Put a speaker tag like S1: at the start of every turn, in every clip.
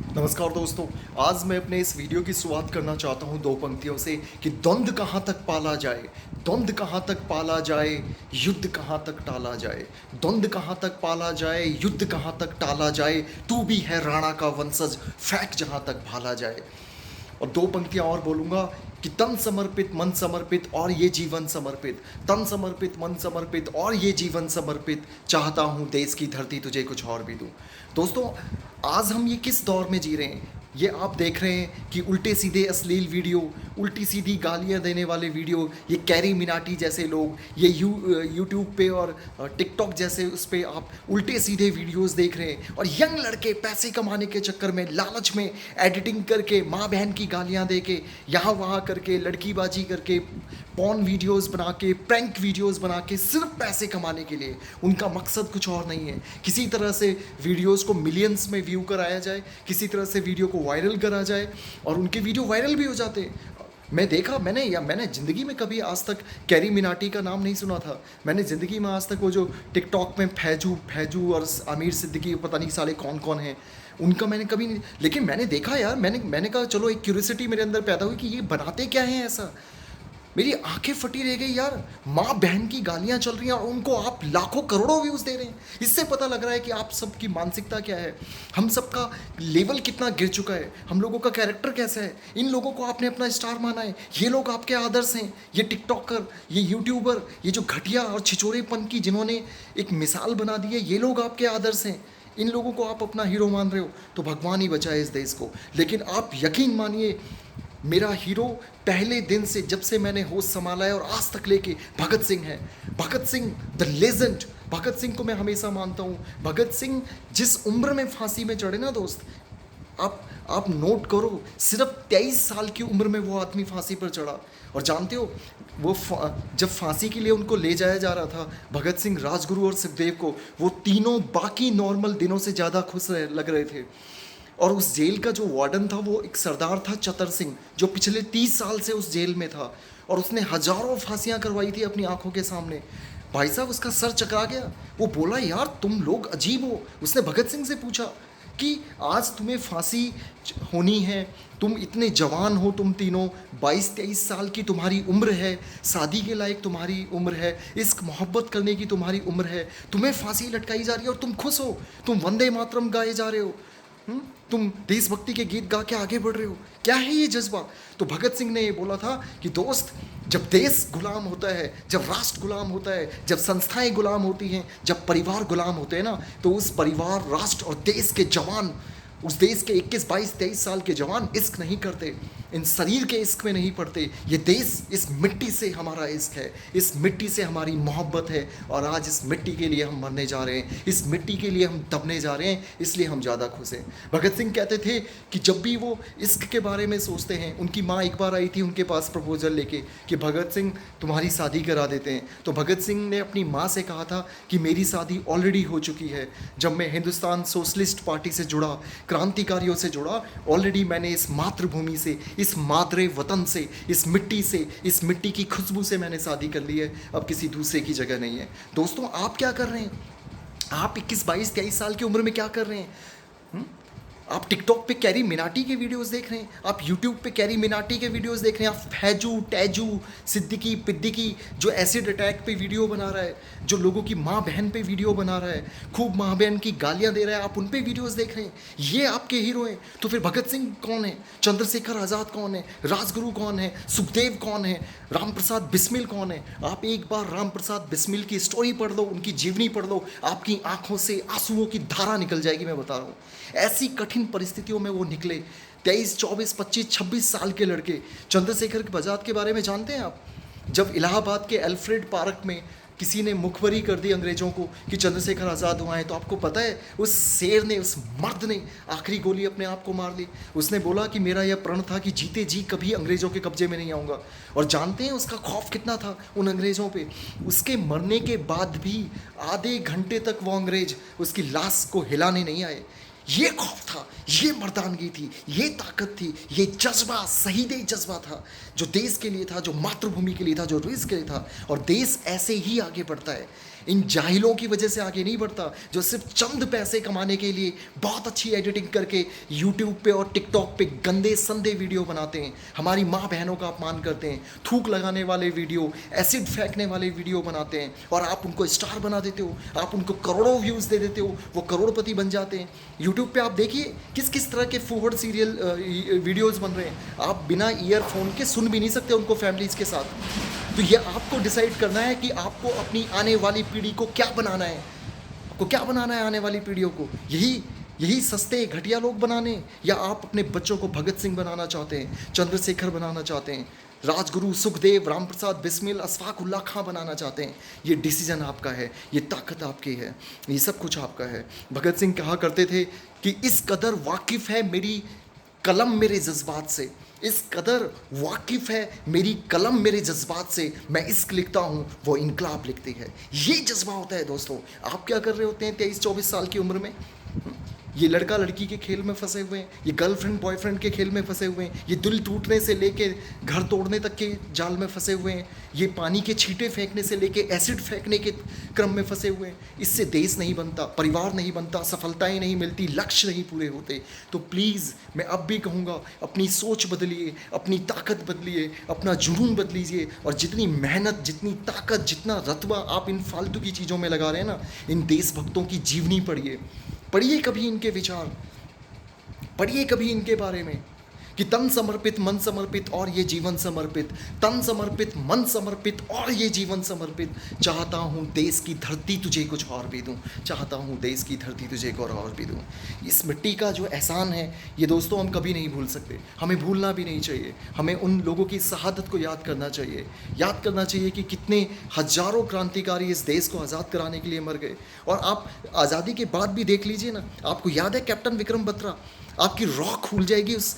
S1: नमस्कार दोस्तों। आज मैं अपने इस वीडियो की शुरुआत करना चाहता हूं दो पंक्तियों से कि द्वंद्व कहां तक पाला जाए, द्वंद्व कहां तक पाला जाए, युद्ध कहां तक टाला जाए। द्वंद्व कहां तक पाला जाए, युद्ध कहां तक टाला जाए, तू भी है राणा का वंशज, फेंक जहां तक भाला जाए। और दो पंक्तियां और बोलूंगा कि तन समर्पित मन समर्पित और ये जीवन समर्पित, तन समर्पित मन समर्पित और ये जीवन समर्पित, चाहता हूं देश की धरती तुझे कुछ और भी दूं। दोस्तों, आज हम ये किस दौर में जी रहे हैं? ये आप देख रहे हैं कि उल्टे सीधे अश्लील वीडियो, उल्टी सीधी गालियां देने वाले वीडियो, ये कैरी मिनाटी जैसे लोग, ये यूट्यूब पे और टिकटॉक जैसे उस पर आप उल्टे सीधे वीडियोस देख रहे हैं। और यंग लड़के पैसे कमाने के चक्कर में, लालच में एडिटिंग करके, माँ बहन की गालियां दे के, यहाँ वहाँ करके, लड़कीबाजी करके, पॉर्न वीडियोस बना के, प्रैंक वीडियोस बना के, सिर्फ पैसे कमाने के लिए। उनका मकसद कुछ और नहीं है। किसी तरह से वीडियोस को मिलियंस में व्यू कराया जाए, किसी तरह से वीडियो को वायरल करा जाए, और उनके वीडियो वायरल भी हो जाते हैं। मैंने ज़िंदगी में कभी आज तक कैरी मिनाटी का नाम नहीं सुना था। मैंने ज़िंदगी में आज तक वो जो टिकटॉक में फैजू फैजू और आमिर सिद्दीकी, पता नहीं साले कौन कौन हैं, उनका मैंने कभी नहीं। लेकिन मैंने देखा यार, मैंने कहा चलो, एक क्यूरियोसिटी मेरे अंदर पैदा हुई कि ये बनाते क्या हैं ऐसा। मेरी आंखें फटी रह गई यार। माँ बहन की गालियाँ चल रही हैं और उनको आप लाखों करोड़ों व्यूज़ दे रहे हैं। इससे पता लग रहा है कि आप सबकी मानसिकता क्या है, हम सबका लेवल कितना गिर चुका है, हम लोगों का कैरेक्टर कैसा है। इन लोगों को आपने अपना स्टार माना है, ये लोग आपके आदर्श हैं। ये टिकटॉकर, ये यूट्यूबर, ये जो घटिया और छिछोरेपन की जिन्होंने एक मिसाल बना दी है, ये लोग आपके आदर्श हैं। इन लोगों को आप अपना हीरो मान रहे हो तो भगवान ही बचाए इस देश को। लेकिन आप यकीन मानिए, मेरा हीरो पहले दिन से, जब से मैंने होश संभाला है और आज तक लेके, भगत सिंह है। Bhagat Singh the legend. भगत सिंह को मैं हमेशा मानता हूँ। भगत सिंह जिस उम्र में फांसी में चढ़े ना दोस्त, आप नोट करो, सिर्फ 23 साल की उम्र में वो आदमी फांसी पर चढ़ा। और जानते हो, वो जब फांसी के लिए उनको ले जाया जा रहा था, भगत सिंह, राजगुरु और सुखदेव को, वो तीनों बाकी नॉर्मल दिनों से ज़्यादा खुश लग रहे थे। और उस जेल का जो वार्डन था वो एक सरदार था, चतर सिंह, जो पिछले 30 साल से उस जेल में था, और उसने हजारों फांसियां करवाई थी अपनी आंखों के सामने। भाई साहब, उसका सर चकरा गया। वो बोला, यार तुम लोग अजीब हो। उसने भगत सिंह से पूछा कि आज तुम्हें फांसी होनी है, तुम इतने जवान हो, तुम तीनों 22-23 साल की तुम्हारी उम्र है, शादी के लायक तुम्हारी उम्र है, इश्क मोहब्बत करने की तुम्हारी उम्र है, तुम्हें फांसी लटकाई जा रही है और तुम खुश हो, तुम वंदे मातरम गाए जा रहे हो, तुम देशभक्ति के गीत गा के आगे बढ़ रहे हो। क्या है ये जज्बा? तो भगत सिंह ने ये बोला था कि दोस्त, जब देश गुलाम होता है, जब राष्ट्र गुलाम होता है, जब संस्थाएं गुलाम होती हैं, जब परिवार गुलाम होते हैं ना, तो उस परिवार, राष्ट्र और देश के जवान, उस देश के 21, 22, 23 साल के जवान इश्क नहीं करते, इन शरीर के इश्क में नहीं पड़ते। ये देश, इस मिट्टी से हमारा इश्क है, इस मिट्टी से हमारी मोहब्बत है, और आज इस मिट्टी के लिए हम मरने जा रहे हैं, इस मिट्टी के लिए हम दबने जा रहे हैं, इसलिए हम ज़्यादा खुश हैं। भगत सिंह कहते थे कि जब भी वो इश्क के बारे में सोचते हैं, उनकी माँ एक बार आई थी उनके पास प्रपोजल लेके कि भगत सिंह तुम्हारी शादी करा देते हैं। तो भगत सिंह ने अपनी माँ से कहा था कि मेरी शादी ऑलरेडी हो चुकी है। जब मैं हिंदुस्तान सोशलिस्ट पार्टी से जुड़ा, क्रांतिकारियों से जुड़ा, ऑलरेडी मैंने इस मातृभूमि से, इस मादरे वतन से, इस मिट्टी से, इस मिट्टी की खुशबू से मैंने शादी कर ली है। अब किसी दूसरे की जगह नहीं है। दोस्तों, आप क्या कर रहे हैं? आप 21, 22, 23 साल की उम्र में क्या कर रहे हैं? आप टिकटॉक पे कैरी मिनाटी के वीडियोस देख रहे हैं, आप यूट्यूब पे कैरी मिनाटी के वीडियोस देख रहे हैं, आप फैजू टैजू सिद्दीकी पिद्दीकी जो एसिड अटैक पे वीडियो बना रहा है, जो लोगों की माँ बहन पे वीडियो बना रहा है, खूब माँ बहन की गालियाँ दे रहा है, आप उन पे वीडियोस देख रहे हैं। ये आपके हीरो हैं। तो फिर भगत सिंह कौन है? चंद्रशेखर आज़ाद कौन है? राजगुरु कौन है? सुखदेव कौन है? राम प्रसाद बिस्मिल कौन है? आप एक बार राम प्रसाद बिस्मिल की स्टोरी पढ़ लो, उनकी जीवनी पढ़ लो, आपकी आंखों से आंसुओं की धारा निकल जाएगी। मैं बता रहा हूँ, ऐसी कठिन परिस्थितियों में वो निकले। 23, 24, 25, 26 साल के लड़के। चंद्रशेखर आज़ाद के बारे में जानते हैं आप? जब इलाहाबाद के अल्फ्रेड पार्क में किसी ने मुखबरी कर दी अंग्रेज़ों को कि चंद्रशेखर आज़ाद हुआ है, तो आपको पता है उस शेर ने, उस मर्द ने आखिरी गोली अपने आप को मार ली। उसने बोला कि मेरा यह प्रण था कि जीते जी कभी अंग्रेज़ों के कब्जे में नहीं आऊँगा। और जानते हैं उसका खौफ कितना था उन अंग्रेज़ों पे? उसके मरने के बाद भी आधे घंटे तक वो अंग्रेज़ उसकी लाश को हिलाने नहीं आए। ये खौफ था, ये मर्दानगी थी, ये ताकत थी, ये जज्बा, शहीद जज्बा था, जो देश के लिए था, जो मातृभूमि के लिए था, जो देश के लिए था। और देश ऐसे ही आगे बढ़ता है। इन जाहिलों की वजह से आगे नहीं बढ़ता जो सिर्फ चंद पैसे कमाने के लिए बहुत अच्छी एडिटिंग करके यूट्यूब पे और टिकटॉक पे गंदे संदे वीडियो बनाते हैं, हमारी माँ बहनों का अपमान करते हैं, थूक लगाने वाले वीडियो, एसिड फेंकने वाले वीडियो बनाते हैं और आप उनको स्टार बना देते हो, आप उनको करोड़ों व्यूज़ दे देते हो, वो करोड़पति बन जाते हैं। यूट्यूब पे आप देखिए किस किस तरह के फूहड़ सीरियल वीडियोज़ बन रहे हैं, आप बिना ईयरफोन के सुन भी नहीं सकते उनको फैमिलीज़ के साथ। तो ये आपको डिसाइड करना है कि आपको अपनी आने वाली पीढ़ी को क्या बनाना है, आपको क्या बनाना है आने वाली पीढ़ियों को, यही सस्ते घटिया लोग बनाने, या आप अपने बच्चों को भगत सिंह बनाना चाहते हैं, चंद्रशेखर बनाना चाहते हैं, राजगुरु सुखदेव, रामप्रसाद बिस्मिल, अशफाकुल्ला खां बनाना चाहते हैं। ये डिसीजन आपका है, ये ताकत आपकी है, ये सब कुछ आपका है। भगत सिंह कहा करते थे कि इस कदर वाकिफ़ है मेरी कलम मेरे जज्बात से, इस कदर वाकिफ़ है मेरी कलम मेरे जज्बात से, मैं इश्क लिखता हूँ वो इनकलाब लिखती है। ये जज्बा होता है दोस्तों। आप क्या कर रहे होते हैं 23-24 साल की उम्र में? ये लड़का लड़की के खेल में फंसे हुए हैं, ये गर्लफ्रेंड बॉयफ्रेंड के खेल में फंसे हुए हैं, ये दिल टूटने से लेके घर तोड़ने तक के जाल में फंसे हुए हैं, ये पानी के छींटे फेंकने से लेके एसिड फेंकने के क्रम में फंसे हुए हैं। इससे देश नहीं बनता, परिवार नहीं बनता, सफलताएं नहीं मिलती, लक्ष्य नहीं पूरे होते। तो प्लीज़ मैं अब भी कहूँगा, अपनी सोच बदलिए, अपनी ताकत बदलिए, अपना जुनून बदलीजिए, और जितनी मेहनत, जितनी ताकत, जितना रतबा आप इन फालतू की चीज़ों में लगा रहे हैं ना, इन देशभक्तों की जीवनी पढ़िए, पढ़िए कभी इनके विचार, पढ़िए कभी इनके बारे में कि तन समर्पित मन समर्पित और ये जीवन समर्पित, तन समर्पित मन समर्पित और ये जीवन समर्पित। चाहता हूँ देश की धरती तुझे कुछ और भी दूँ, चाहता हूँ देश की धरती तुझे कुछ और भी दूँ। इस मिट्टी का जो एहसान है ये दोस्तों हम कभी नहीं भूल सकते, हमें भूलना भी नहीं चाहिए। हमें उन लोगों की शहादत को याद करना चाहिए, याद करना चाहिए कि कितने हजारों क्रांतिकारी इस देश को आज़ाद कराने के लिए मर गए। और आप आज़ादी के बाद भी देख लीजिए ना, आपको याद है कैप्टन विक्रम बत्रा? आपकी रॉक खुल जाएगी उस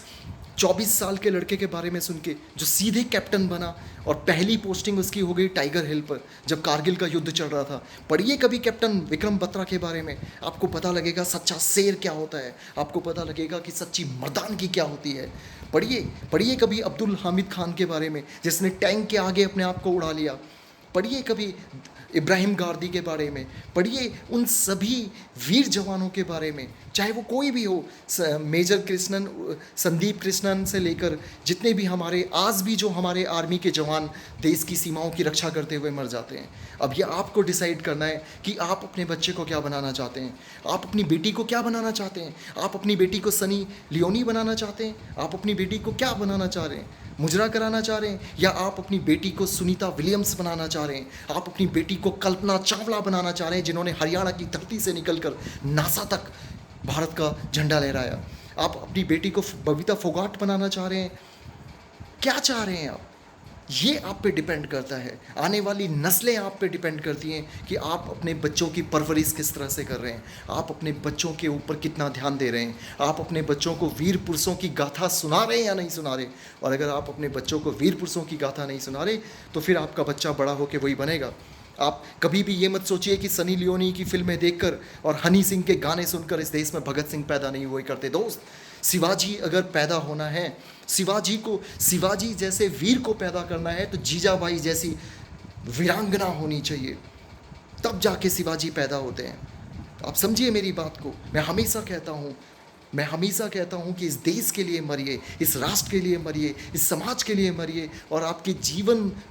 S1: 24 साल के लड़के के बारे में सुन के, जो सीधे कैप्टन बना और पहली पोस्टिंग उसकी हो गई टाइगर हिल पर जब कारगिल का युद्ध चल रहा था। पढ़िए कभी कैप्टन विक्रम बत्रा के बारे में, आपको पता लगेगा सच्चा शेर क्या होता है, आपको पता लगेगा कि सच्ची मर्दानगी क्या होती है। पढ़िए कभी अब्दुल हामिद खान के बारे में जिसने टैंक के आगे अपने आप को उड़ा लिया। पढ़िए कभी इब्राहिम गार्दी के बारे में, पढ़िए उन सभी वीर जवानों के बारे में, चाहे वो कोई भी हो, मेजर कृष्णन, संदीप कृष्णन से लेकर जितने भी हमारे आज भी जो हमारे आर्मी के जवान देश की सीमाओं की रक्षा करते हुए मर जाते हैं। अब ये आपको डिसाइड करना है कि आप अपने बच्चे को क्या बनाना चाहते हैं, आप अपनी बेटी को क्या बनाना चाहते हैं। आप अपनी बेटी को सनी लियोनी बनाना चाहते हैं, आप अपनी बेटी को क्या बनाना चाह रहे हैं, मुजरा कराना चाह रहे हैं, या आप अपनी बेटी को सुनीता विलियम्स बनाना चाह रहे हैं, आप अपनी बेटी को कल्पना चावला बनाना चाह रहे हैं जिन्होंने हरियाणा की धरती से निकलकर नासा तक भारत का झंडा लहराया। आप अपनी बेटी को बबीता फोगाट बनाना चाह रहे हैं, क्या चाह रहे हैं आप? ये आप पे डिपेंड करता है, आने वाली नस्लें आप पे डिपेंड करती हैं कि आप अपने बच्चों की परवरिश किस तरह से कर रहे हैं, आप अपने बच्चों के ऊपर कितना ध्यान दे रहे हैं, आप अपने बच्चों को वीर पुरुषों की गाथा सुना रहे हैं या नहीं सुना रहे। और अगर आप अपने बच्चों को वीर पुरुषों की गाथा नहीं सुना रहे तो फिर आपका बच्चा बड़ा होकर वही बनेगा। आप कभी भी ये मत सोचिए कि सनी लियोनी की फिल्में देखकर और हनी सिंह के गाने सुनकर इस देश में भगत सिंह पैदा नहीं हुए करते। दोस्त, शिवाजी अगर पैदा होना है, शिवाजी जैसे वीर को पैदा करना है तो जीजाबाई जैसी वीरांगना होनी चाहिए, तब जाके शिवाजी पैदा होते हैं। आप समझिए मेरी बात को। मैं हमेशा कहता हूँ कि इस देश के लिए मरिए, इस राष्ट्र के लिए मरिए, इस समाज के लिए मरिए, और आपके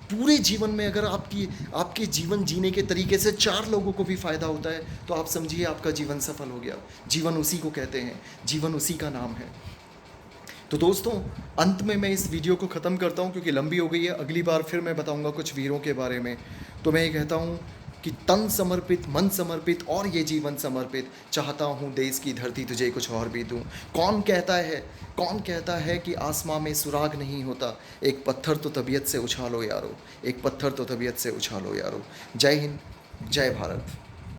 S1: पूरे जीवन में अगर आपके जीवन जीने के तरीके से 4 लोगों को भी फ़ायदा होता है तो आप समझिए आपका जीवन सफल हो गया। जीवन उसी को कहते हैं, जीवन उसी का नाम है। तो दोस्तों, अंत में मैं इस वीडियो को ख़त्म करता हूँ क्योंकि लंबी हो गई है। अगली बार फिर मैं बताऊँगा कुछ वीरों के बारे में। तो मैं ये कहता हूँ कि तन समर्पित, मन समर्पित और ये जीवन समर्पित, चाहता हूँ देश की धरती तुझे कुछ और भी दूँ। कौन कहता है कि आसमां में सुराग नहीं होता, एक पत्थर तो तबीयत से उछालो यारो, एक पत्थर तो तबीयत से उछालो यारो। जय हिंद, जय भारत।